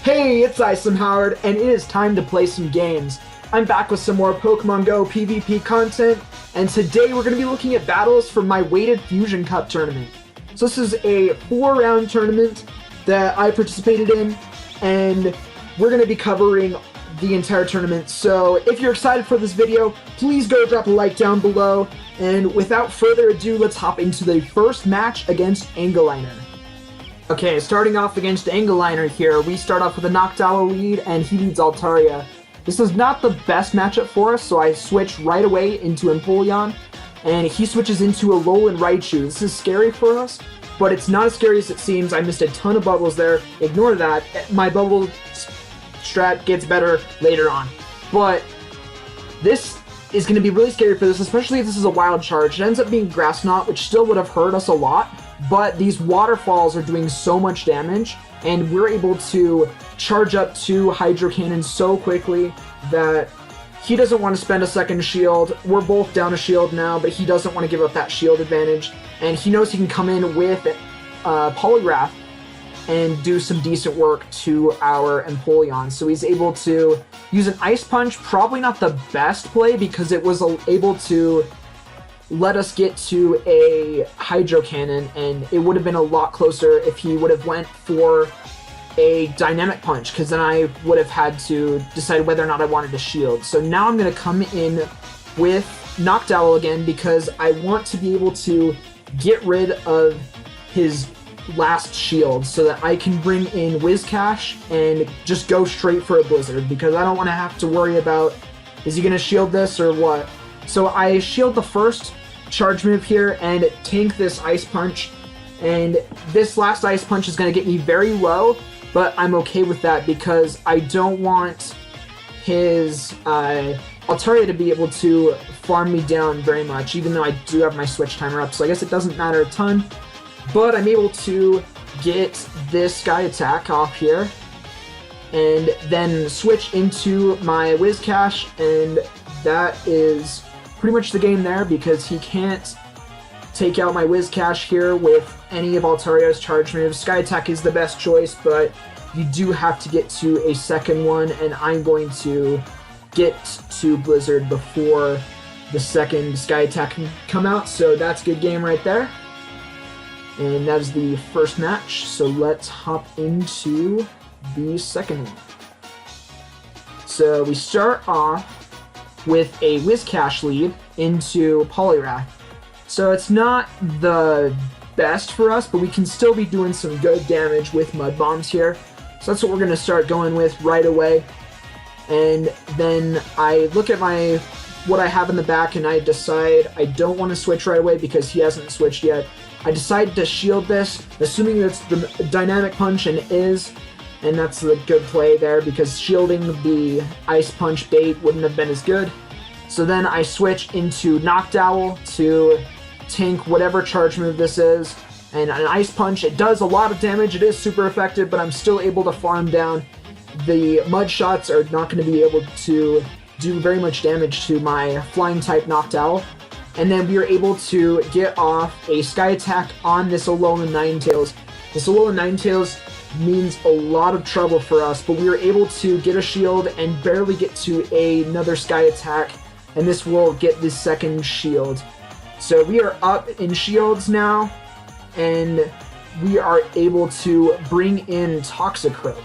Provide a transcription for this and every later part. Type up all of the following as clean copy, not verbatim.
Hey, it's Isom Howard, and it is time to play some games. I'm back with some more Pokemon Go PvP content, and today we're going to be looking at battles for my weighted Fusion Cup tournament. So this is a 4-round tournament that I participated in, and we're going to be covering the entire tournament. So if you're excited for this video, please go drop a like down below, and without further ado, let's hop into the first match against Angeliner. Okay, starting off against Angeliner here, we start off with a Noctowl lead, and he leads Altaria. This is not the best matchup for us, so I switch right away into Empoleon, and he switches into a Alolan Raichu. This is scary for us, but it's not as scary as it seems. I missed a ton of bubbles there. Ignore that. My bubble strat gets better later on. But this is going to be really scary for this, especially if this is a wild charge. It ends up being Grass Knot, which still would have hurt us a lot. But these waterfalls are doing so much damage, and we're able to charge up 2 Hydro Cannons so quickly that he doesn't want to spend a second shield. We're both down a shield now, but he doesn't want to give up that shield advantage. And he knows he can come in with Poliwrath and do some decent work to our Empoleon. So he's able to use an Ice Punch, probably not the best play because it was able to let us get to a Hydro Cannon, and it would have been a lot closer if he would have went for a Dynamic Punch, because then I would have had to decide whether or not I wanted to shield. So now I'm going to come in with Noctowl again because I want to be able to get rid of his last shield so that I can bring in Whiscash and just go straight for a Blizzard, because I don't want to have to worry about, is he going to shield this or what? So I shield the first charge move here and tank this Ice Punch, and this last Ice Punch is going to get me very low, but I'm okay with that because I don't want his Altaria to be able to farm me down very much, even though I do have my switch timer up, so I guess it doesn't matter a ton. But I'm able to get this Sky Attack off here and then switch into my Whiscash, and that is pretty much the game there because he can't take out my Whiscash here with any of Altaria's charge moves. Sky Attack is the best choice, but you do have to get to a second one, and I'm going to get to Blizzard before the second Sky Attack can come out, so that's a good game right there. And that is the first match, so let's hop into the second one. So we start off with a Whiscash lead into Poliwrath. So it's not the best for us, but we can still be doing some good damage with Mud Bombs here. So that's what we're going to start going with right away. And then I look at what I have in the back, and I decide I don't want to switch right away because he hasn't switched yet. I decide to shield this, assuming it's the Dynamic Punch, and it is, and that's the good play there because shielding the Ice Punch bait wouldn't have been as good. So then I switch into Noctowl to tank whatever charge move this is, and an Ice Punch, it does a lot of damage, it is super effective, but I'm still able to farm down. The Mud Shots are not going to be able to do very much damage to my Flying type Noctowl. And then we are able to get off a Sky Attack on this Alolan Ninetales. This Alolan Ninetales means a lot of trouble for us, but we were able to get a shield and barely get to another Sky Attack, and this will get the second shield. So we are up in shields now, and we are able to bring in Toxicroak.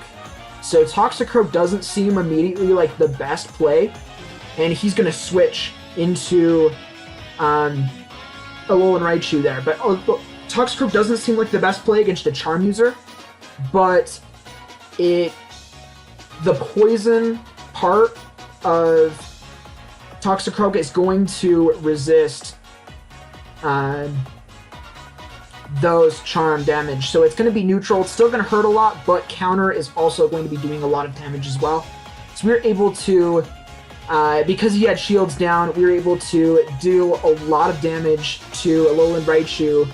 So Toxicroak doesn't seem immediately like the best play, and he's going to switch into Alolan Raichu there. But Toxicroak doesn't seem like the best play against a Charm user, but the poison part of Toxicroak is going to resist those charm damage. So it's going to be neutral. It's still going to hurt a lot, but counter is also going to be doing a lot of damage as well. So we were able to, because he had shields down, we were able to do a lot of damage to Alolan Raichu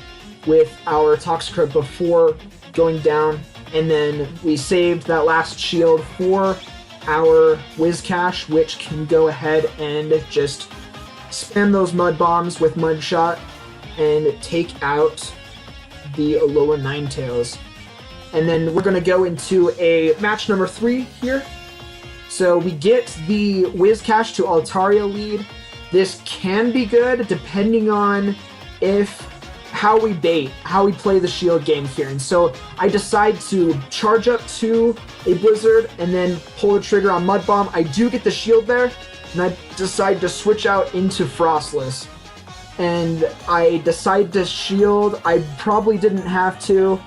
with our Toxicroak before going down. And then we saved that last shield for our Whiscash, which can go ahead and just spam those Mud Bombs with Mud Shot and take out the Alolan Ninetales. And then we're going to go into a match number 3 here. So we get the Whiscash to Altaria lead. This can be good depending on how we play the shield game here. And so I decide to charge up to a Blizzard and then pull the trigger on Mud Bomb. I do get the shield there, and I decide to switch out into Frostless. And I decide to shield. I probably didn't have to,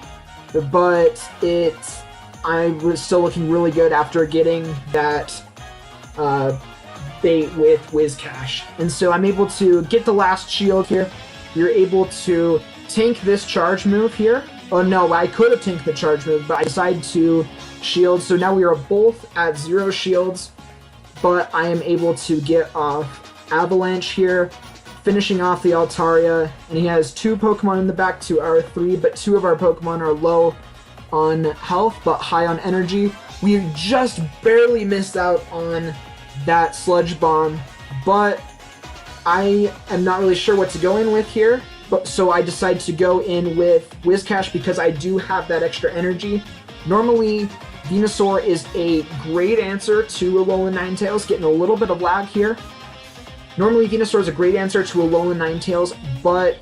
but I was still looking really good after getting that bait with Whiscash. And so I'm able to get the last shield here. You're able to tank this charge move here. Oh no, I could have tanked the charge move, but I decided to shield. So now we are both at 0 shields, but I am able to get off Avalanche here, finishing off the Altaria. And he has 2 Pokemon in the back to our 3, but 2 of our Pokemon are low on health, but high on energy. We just barely missed out on that Sludge Bomb, but I am not really sure what to go in with here. So I decided to go in with Whiscash because I do have that extra energy. Normally, Venusaur is a great answer to Alolan Ninetales, getting a little bit of lag here. Normally, Venusaur is a great answer to Alolan Ninetales, but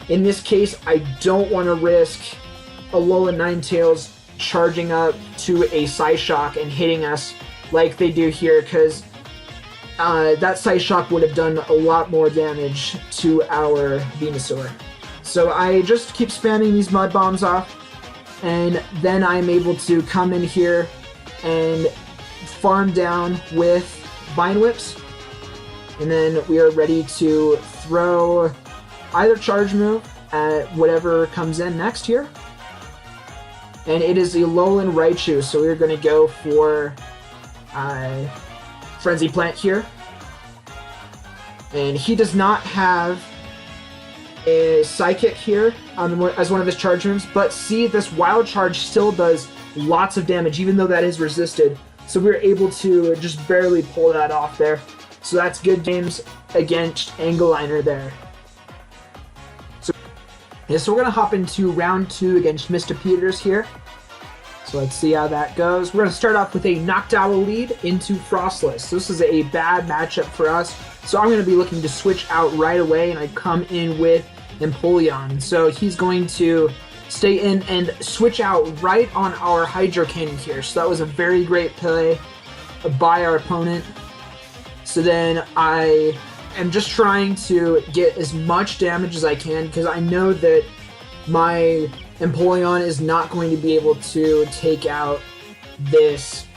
in this case, I don't want to risk Alolan Ninetales charging up to a Psyshock and hitting us like they do here, because that Psyshock would have done a lot more damage to our Venusaur. So I just keep spamming these Mud Bombs off, and then I'm able to come in here and farm down with Vine Whips, and then we are ready to throw either charge move at whatever comes in next here. And it is a Alolan Raichu, so we're going to go for Frenzy Plant here. And he does not have a Psychic here as one of his charge moves, but see, this Wild Charge still does lots of damage, even though that is resisted. So we were able to just barely pull that off there. So that's good games against Angeliner there. So we're going to hop into round 2 against Mr. Peters here. So let's see how that goes. We're going to start off with a Noctowl lead into Frostless. So this is a bad matchup for us. So I'm going to be looking to switch out right away, and I come in with Empoleon. So he's going to stay in and switch out right on our Hydro Cannon here. So that was a very great play by our opponent. So then I am just trying to get as much damage as I can, because I know that my Empoleon is not going to be able to take out this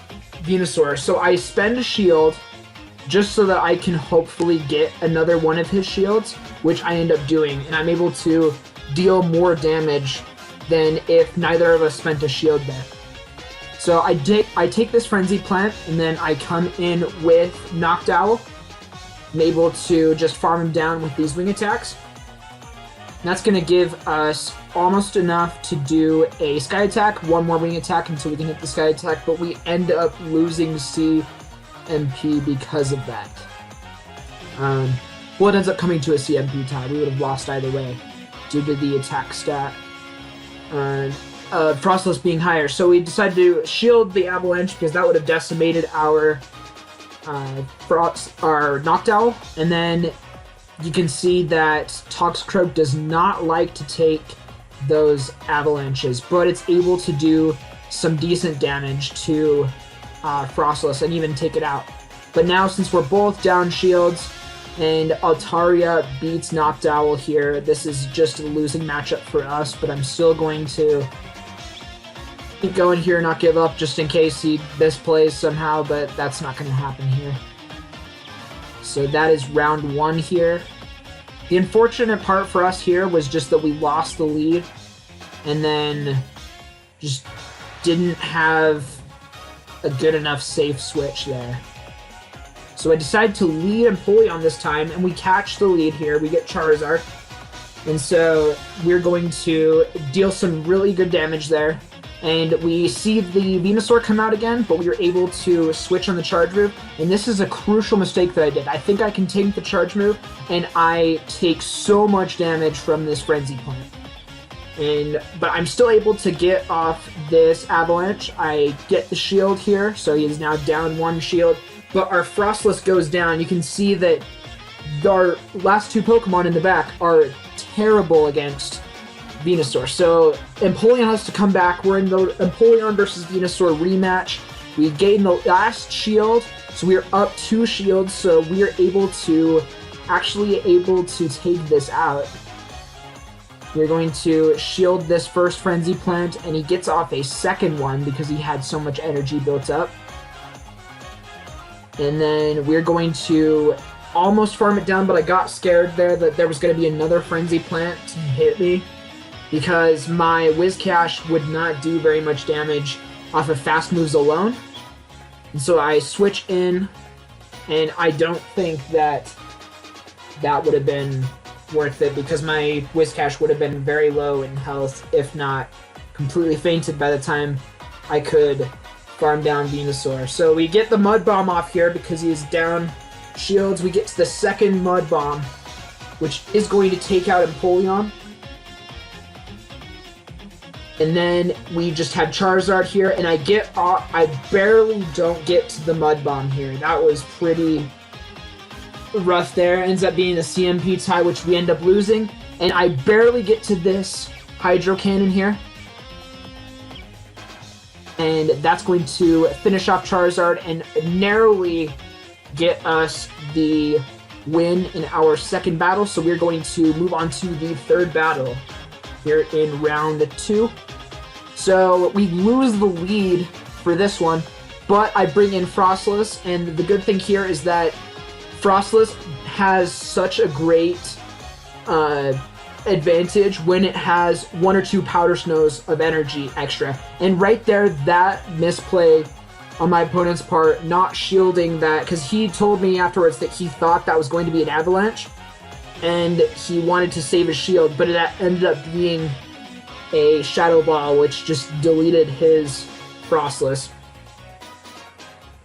Venusaur. So I spend a shield just so that I can hopefully get another one of his shields, which I end up doing, and I'm able to deal more damage than if neither of us spent a shield there. So I take this Frenzy Plant, and then I come in with Noctowl. I'm able to just farm him down with these wing attacks. And that's going to give us almost enough to do a Sky Attack, one more wing attack until we can hit the Sky Attack, but we end up losing CMP because of that. Well, it ends up coming to a CMP tie. We would have lost either way due to the attack stat. Frostless being higher. So we decided to shield the Avalanche because that would have decimated our Noctowl. And then you can see that Toxicroak does not like to take those avalanches, but it's able to do some decent damage to Frostless and even take it out. But now, since we're both down shields and Altaria beats Noctowl here, this is just a losing matchup for us, but I'm still going to keep going here and not give up just in case he misplays somehow, but that's not going to happen here. So that is round 1 here. The unfortunate part for us here was just that we lost the lead and then just didn't have a good enough safe switch there. So I decided to lead Empoleon this time, and we catch the lead here. We get Charizard. And so we're going to deal some really good damage there. And we see the Venusaur come out again, but we were able to switch on the charge move. And this is a crucial mistake that I did. I think I can take the charge move, and I take so much damage from this Frenzy Plant. But I'm still able to get off this avalanche. I get the shield here, so he is now down 1 shield. But our Frostless goes down. You can see that our last 2 Pokemon in the back are terrible against Venusaur. So Empoleon has to come back. We're in the Empoleon versus Venusaur rematch. We gain the last shield, so we are up 2 shields. So we are able to take this out. We're going to shield this first Frenzy Plant, and he gets off a second one because he had so much energy built up. And then we're going to almost farm it down, but I got scared there that there was going to be another Frenzy Plant to hit me because my Whiscash would not do very much damage off of fast moves alone. And so I switch in, and I don't think that would have been worth it because my Whiscash would have been very low in health, if not completely fainted by the time I could farm down Venusaur. So we get the Mud Bomb off here because he is down shields. We get to the second Mud Bomb, which is going to take out Empoleon. And then we just have Charizard here, and I barely don't get to the Mud Bomb here. That was pretty rough there. Ends up being a CMP tie, which we end up losing. And I barely get to this Hydro Cannon here. And that's going to finish off Charizard and narrowly get us the win in our second battle. So we're going to move on to the third battle here in round 2. So we lose the lead for this one, but I bring in Frostless, and the good thing here is that Frostless has such a great advantage when it has 1 or 2 Powder Snows of energy extra. And right there, that misplay on my opponent's part, not shielding that, because he told me afterwards that he thought that was going to be an avalanche, and he wanted to save his shield, but it ended up being a Shadow Ball, which just deleted his Frostless.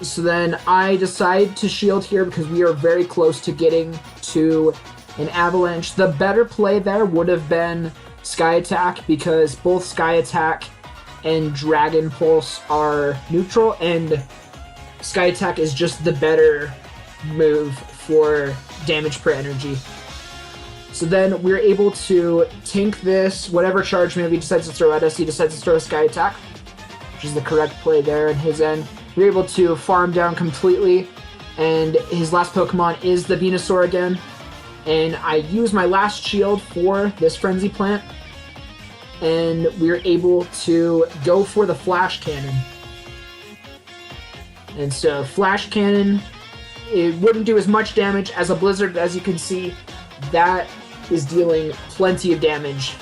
So then I decide to shield here because we are very close to getting to an avalanche. The better play there would have been Sky Attack because both Sky Attack and Dragon Pulse are neutral, and Sky Attack is just the better move for damage per energy. So then we're able to tank this, whatever charge move he decides to throw at us. He decides to throw a Sky Attack, which is the correct play there in his end. We're able to farm down completely, and his last Pokemon is the Venusaur again. And I use my last shield for this Frenzy Plant, and we're able to go for the Flash Cannon. And so Flash Cannon, it wouldn't do as much damage as a Blizzard, but as you can see, that is dealing plenty of damage,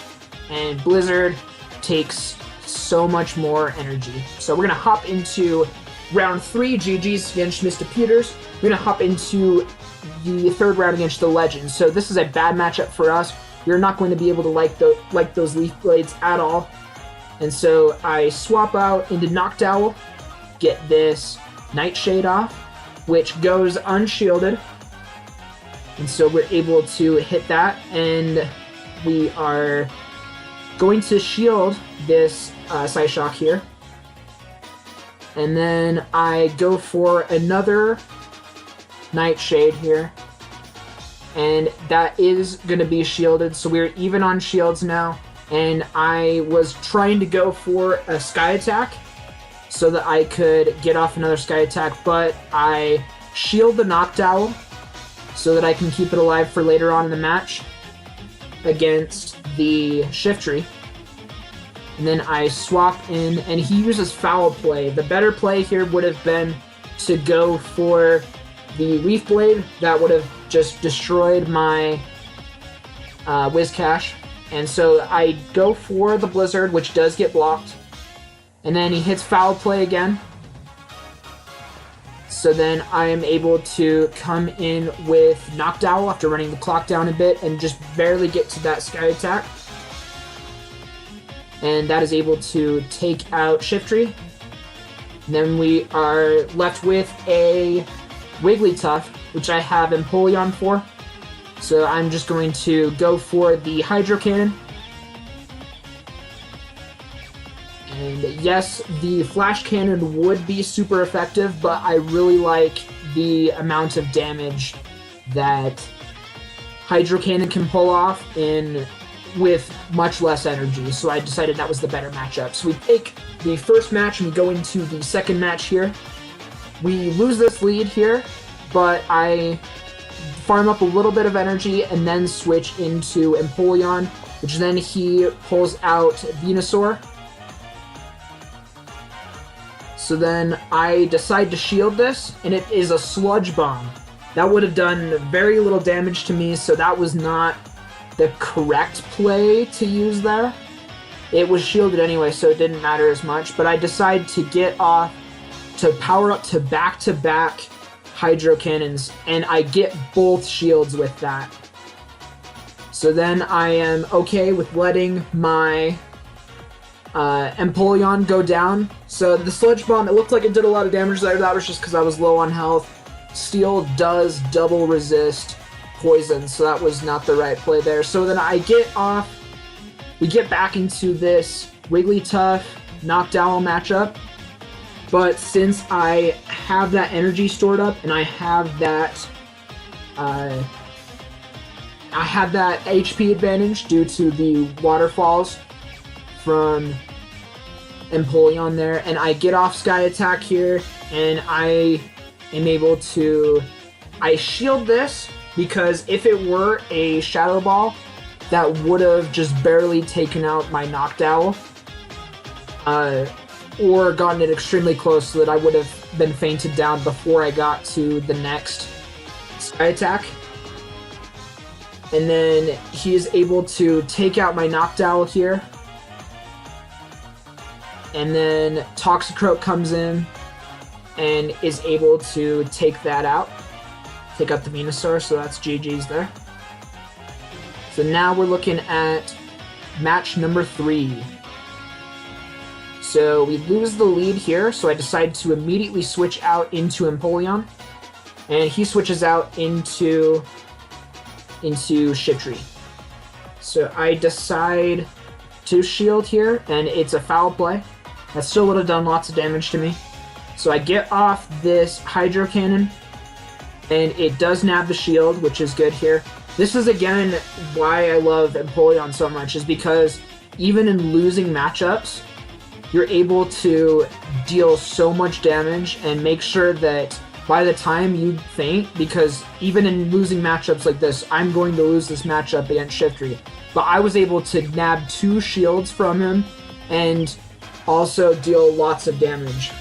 and Blizzard takes so much more energy. So we're going to hop into round 3, GG's against Mr. Peters. We're going to hop into the third round against the Legends. So this is a bad matchup for us. You're not going to be able to like those Leaf Blades at all. And so I swap out into Noctowl, get this Nightshade off, which goes unshielded. And so we're able to hit that, and we are going to shield this Psyshock here. And then I go for another Nightshade here, and that is going to be shielded, so we're even on shields now. And I was trying to go for a Sky Attack so that I could get off another Sky Attack, but I shield the Noctowl so that I can keep it alive for later on in the match against the Shiftry. And then I swap in, and he uses Foul Play. The better play here would have been to go for the Leaf Blade. That would have just destroyed my Whiscash. And so I go for the Blizzard, which does get blocked. And then he hits Foul Play again. So then I am able to come in with Noctowl after running the clock down a bit and just barely get to that Sky Attack. And that is able to take out Shiftry. And then we are left with a Wigglytuff, which I have Empoleon for. So I'm just going to go for the Hydro Cannon. And yes, the flash cannon would be super effective, but I really like the amount of damage that hydro cannon can pull off with much less energy, so I decided that was the better matchup. So we take the first match and we go into the second match here. We lose this lead here, but I farm up a little bit of energy and then switch into Empoleon, which then he pulls out Venusaur. So then I decide to shield this, and it is a Sludge Bomb. That would have done very little damage to me, so that was not the correct play to use there. It was shielded anyway, so it didn't matter as much, but I decide to get off to power up to back-to-back Hydro Cannons, and I get both shields with that. So then I am okay with letting my Empoleon go down. So the Sludge Bomb, it looked like it did a lot of damage there. That was just because I was low on health. Steel does double resist poison, so that was not the right play there. So then I get off, we get back into this Wigglytuff Noctowl matchup, but since I have that energy stored up and I have that HP advantage due to the waterfalls from Empoleon there, and I get off Sky Attack here, and I am able to, I shield this, because if it were a Shadow Ball, that would have just barely taken out my Noctowl, or gotten it extremely close so that I would have been fainted down before I got to the next Sky Attack. And then he is able to take out my Noctowl here. And then Toxicroak comes in and is able to take that out. Take out the Venusaur, so that's GG's there. So now we're looking at match number 3. So we lose the lead here, so I decide to immediately switch out into Empoleon. And he switches out into Shiftry. So I decide to shield here, and it's a foul play. That still would have done lots of damage to me. So I get off this Hydro Cannon, and it does nab the shield, which is good here. This is, again, why I love Empoleon so much, is because even in losing matchups, you're able to deal so much damage and make sure that by the time you faint, because even in losing matchups like this, I'm going to lose this matchup against Shiftry, but I was able to nab 2 shields from him and also deal lots of damage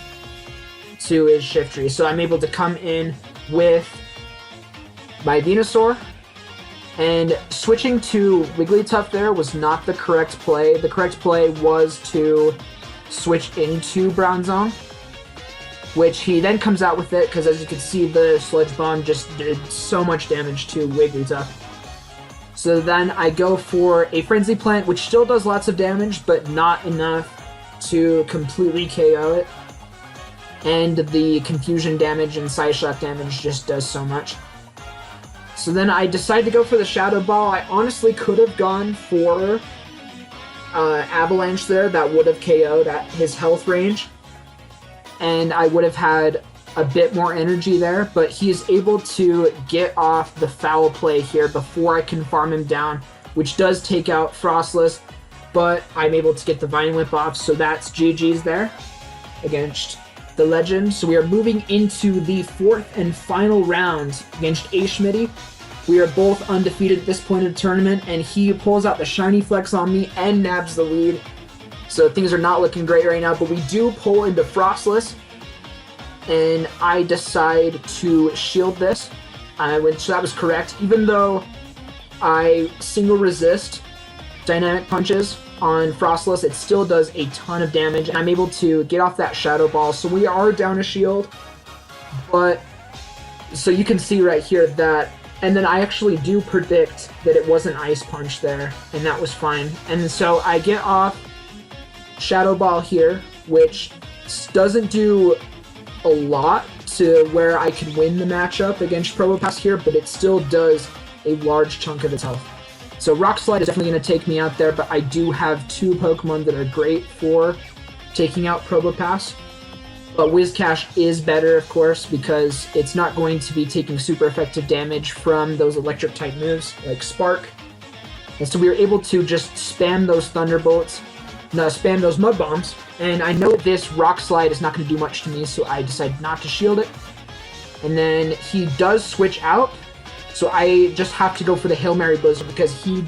to his Shiftry. So I'm able to come in with my Venusaur, and switching to Wigglytuff there was not the correct play. The correct play was to switch into Bronzong, which he then comes out with it, because as you can see, the Sludge Bomb just did so much damage to Wigglytuff. So then I go for a Frenzy Plant, which still does lots of damage, but not enough to completely KO it. And the Confusion damage and Psyshock damage just does so much. So then I decide to go for the Shadow Ball. I honestly could have gone for Avalanche there. That would have KO'd at his health range, and I would have had a bit more energy there, but he is able to get off the foul play here before I can farm him down, which does take out Frostless, but I'm able to get the Vine Whip off, so that's GG's there against the Legend. So we are moving into the 4th and final round against Ashmitty. We are both undefeated at this point in the tournament, and he pulls out the Shiny Flex on me and nabs the lead. So things are not looking great right now, but we do pull into Frostless, and I decide to shield this, which that was correct. Even though I single resist Dynamic Punches on Frostless, it still does a ton of damage, and I'm able to get off that Shadow Ball. So we are down a shield, but so you can see right here that, and then I actually do predict that it was an Ice Punch there, and that was fine. And so I get off Shadow Ball here, which doesn't do a lot to where I can win the matchup against Probopass here, but it still does a large chunk of its health. So Rock Slide is definitely going to take me out there, but I do have 2 Pokemon that are great for taking out Probopass. But Whiscash is better, of course, because it's not going to be taking super effective damage from those electric type moves like Spark. And so we were able to just spam those Thunderbolts, spam those Mud Bombs. And I know this Rock Slide is not going to do much to me, so I decided not to shield it. And then he does switch out, so I just have to go for the Hail Mary Blizzard because he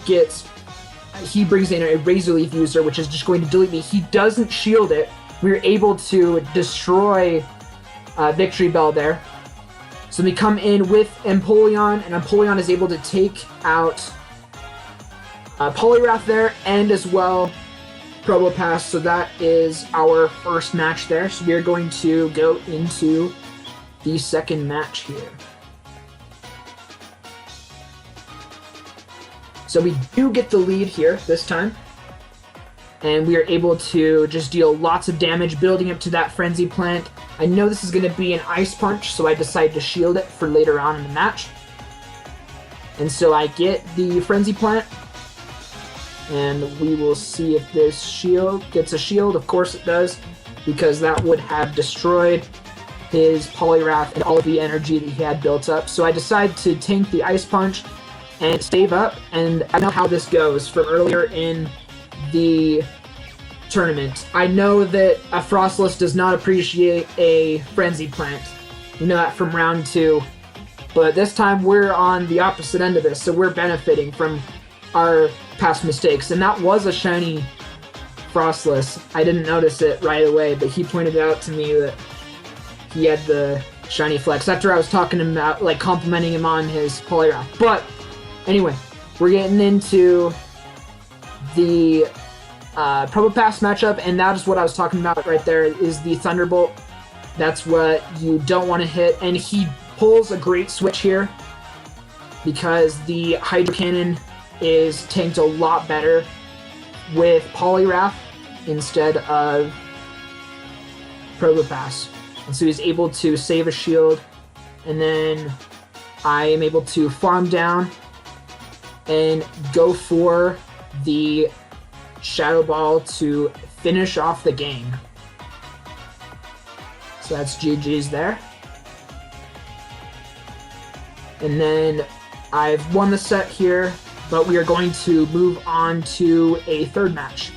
brings in a Razor Leaf user, which is just going to delete me. He doesn't shield it. We were able to destroy Victory Bell there. So we come in with Empoleon, and Empoleon is able to take out Poliwrath there, and as well Probopass. So that is our first match there. So we are going to go into the second match here. So we do get the lead here this time. And we are able to just deal lots of damage building up to that Frenzy Plant. I know this is going to be an Ice Punch, so I decided to shield it for later on in the match. And so I get the Frenzy Plant. And we will see if this shield gets a shield. Of course it does, because that would have destroyed his Poliwrath and all of the energy that he had built up. So I decided to tank the Ice Punch and save up. And I know how this goes from earlier in the tournament. I know that a Frostless does not appreciate a Frenzy Plant. You know that from round 2. But this time we're on the opposite end of this, so we're benefiting from our past mistakes. And that was a shiny Frostless. I didn't notice it right away, but he pointed out to me that he had the shiny flex after I was talking to him about, like, complimenting him on his Poliwrath. But anyway, we're getting into the Probopass matchup, and that is what I was talking about right there, is the Thunderbolt. That's what you don't want to hit, and he pulls a great switch here because the Hydro Cannon is tanked a lot better with Poliwrath instead of Probopass. And so he's able to save a shield, and then I am able to farm down and go for the Shadow Ball to finish off the game. So that's GG's there. And then I've won the set here, but we are going to move on to a third match.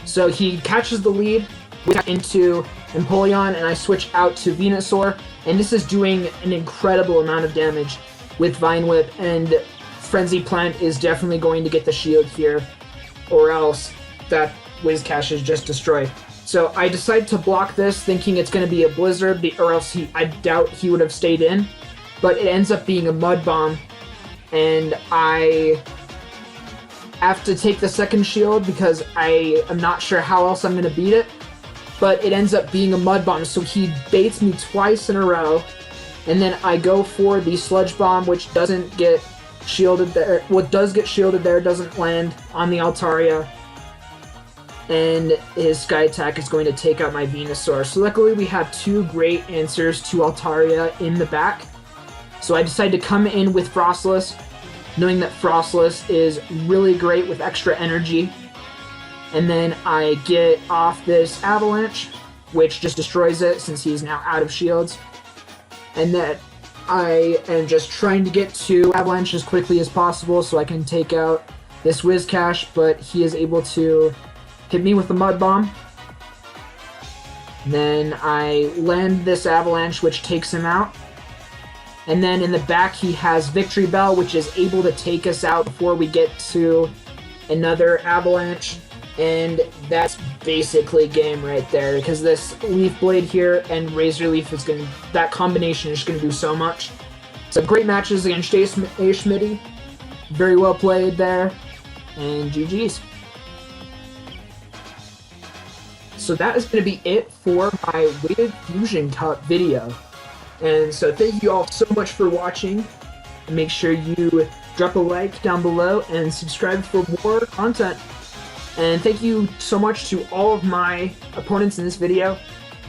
So he catches the lead, we get into Empoleon, and I switch out to Venusaur, and this is doing an incredible amount of damage with Vine Whip, and Frenzy Plant is definitely going to get the shield here, or else that Whiscash is just destroyed. So I decide to block this, thinking it's going to be a Blizzard, or else I doubt he would have stayed in. But it ends up being a Mud Bomb, and I have to take the second shield because I am not sure how else I'm going to beat it. But it ends up being a Mud Bomb, so he baits me twice in a row, and then I go for the Sludge Bomb, which doesn't get shielded there. What does get shielded there doesn't land on the Altaria, and his Sky Attack is going to take out my Venusaur. So luckily we have two great answers to Altaria in the back. So I decided to come in with Frostless, knowing that Frostless is really great with extra energy. And then I get off this Avalanche, which just destroys it since he's now out of shields. And then I am just trying to get to Avalanche as quickly as possible so I can take out this Whiscash, but he is able to hit me with the Mud Bomb. And then I land this Avalanche, which takes him out. And then in the back he has Victory Bell, which is able to take us out before we get to another Avalanche. And that's basically game right there, because this Leaf Blade here and Razor Leaf is going to, that combination is going to do so much. So great matches against A. Schmitty. Very well played there. And GG's. So that is going to be it for my Weighted Fusion Cup video. And so thank you all so much for watching. Make sure you drop a like down below and subscribe for more content. And thank you so much to all of my opponents in this video,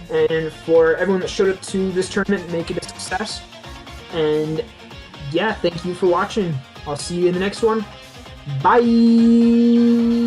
and for everyone that showed up to this tournament and make it a success. And yeah, thank you for watching. I'll see you in the next one. Bye!